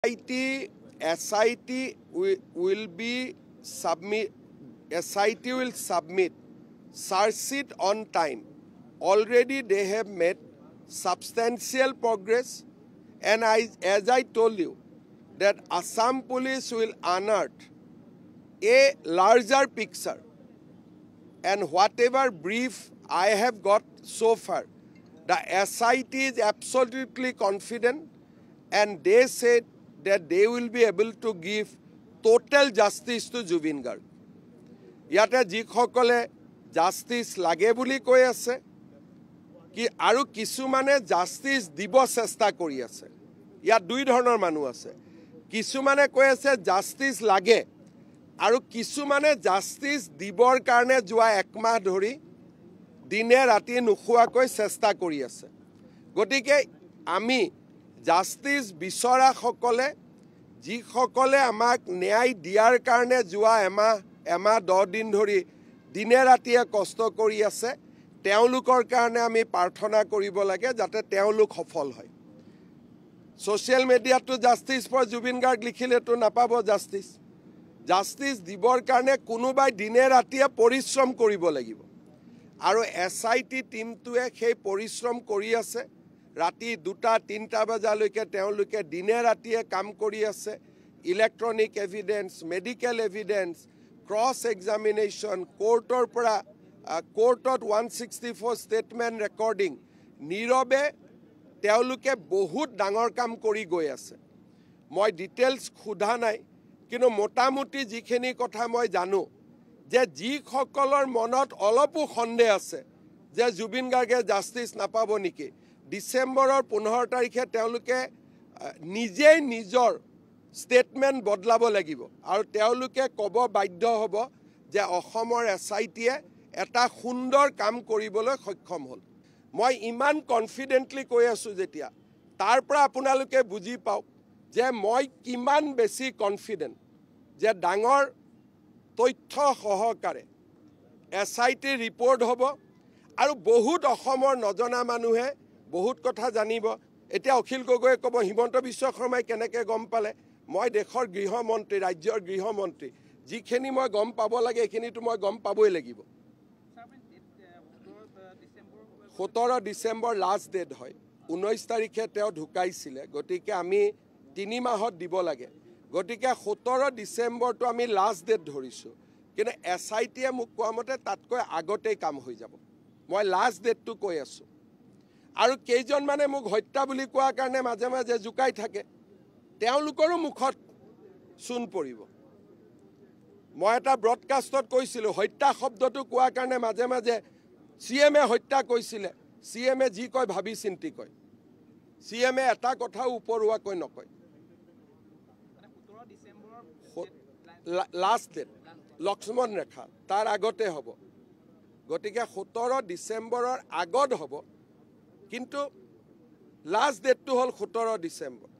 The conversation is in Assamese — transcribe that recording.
SIT will submit charge sheet on time. Already they have made substantial progress, and as I told you, that Assam Police will unearth a larger picture, and whatever brief I have got so far, the SIT is absolutely confident, and they said that they will be able to give total justice to Jubin Garg. Yata jikhokole justice lage buli koi ase ki aru kisumane justice dibo chesta kori ase. Yat dui dhornor manu ase. Kisumane koi ase justice lage aru kisumane justice dibor karne jua ekmah dhori dine rati nukhua koi chesta kori ase. Gotike ami justice bisora khokole jikhokole amak nyai diar karne jua ema 10 din dhori dine ratiye kosto kori ase, teolukor karne ami parthona koribo lage jate teoluk sofol hoy. Social media to justice for Jubin Garg likhile to napabo justice. Justice dibor karne kunubai dine ratiye porishrom koribo lagibo. Aru SIT team tue সেই পৰিশ্ৰম কৰি আছে ৰাতি 2-3 বজালৈকে তেওঁলোকে দিনে ৰাতিয়ে কাম কৰি আছে electronic evidence medical evidence cross examination কোৰ্টৰ পৰা কোৰ্টত 164 ষ্টেটমেন্ট ৰেকৰ্ডিং নীৰৱে তেওঁলোকে বহুত ডাঙৰ কাম কৰি গৈ আছে মই ডিটেইলছ খুদা নাই কিন্তু মোটামুটি যিখিনি কথা মই জানো যে যিসকলৰ মনত অলপো সন্দেহ আছে যে জুবিন গাৰ্গে জাস্টিস নাপাব নেকি ডিসেম্বৰৰ 15 তাৰিখে তেওঁলোকে নিজে নিজৰ স্টেটমেন্ট বদলাব লাগিব আৰু তেওঁলোকে কব বাধ্য হ'ব যে অসমৰ SITয়ে এটা সুন্দৰ কাম কৰিবলৈ সক্ষম হ'ল মই ইমান কনফিডেন্টলি কৈ আছো যেতিয়া তাৰ পৰা আপোনালোকে বুজি পাওক যে মই কিমান বেছি কনফিডেন্ট যে ডাঙৰ তথ্য সহকাৰে SIT ৰিপৰ্ট হ'ব আৰু বহুত অসমৰ নজনা মানুহে বহুত কথা জানিব এতিয়া অখিল গগৈ কব হিমন্ত বিশ্ব শৰ্মাই কেনেকৈ গম পালে মই দেশৰ গৃহমন্ত্ৰী ৰাজ্যৰ গৃহমন্ত্ৰী যিখিনি মই গম পাব লাগে এখিনিটো মই গম পাবই লাগিব 17 ডিসেম্বৰ লাষ্ট ডেট হয় 19 তাৰিখে তেওঁ ঢুকাইছিলে গতিকে আমি 3 মাহত দিব লাগে গতিকে 17 ডিসেম্বৰটো আমি লাষ্ট ডেট ধৰিছো কিন্তু SITয়ে মোক কোৱা মতে তাতকৈ আগতেই কাম হৈ যাব মই লাষ্ট ডেটটো কৈ আছো আৰু কেইজন মানে মোক হত্যা বুলি কোৱা কাৰণে মাজে মাজে জুকাই থাকে তেওঁলোকৰো মুখত শুন পৰিব মই এটা ব্ৰডকাষ্টত কৈছিলো হত্যা শব্দটো কোৱা কাৰণে মাজে মাজে CMয়ে হত্যা কৈছিলে CMয়ে যি কয় ভাবি চিন্তি কয় CMয়ে এটা কথা উপৰুৱা কৈ নকয় লাষ্ট ডেট লক্ষ্মণ ৰেখা তাৰ আগতে হ'ব গতিকে 17 ডিসেম্বৰৰ আগত হ'ব কিন্তু লাষ্ট ডেটটো হ'ল 17 ডিসেম্বৰ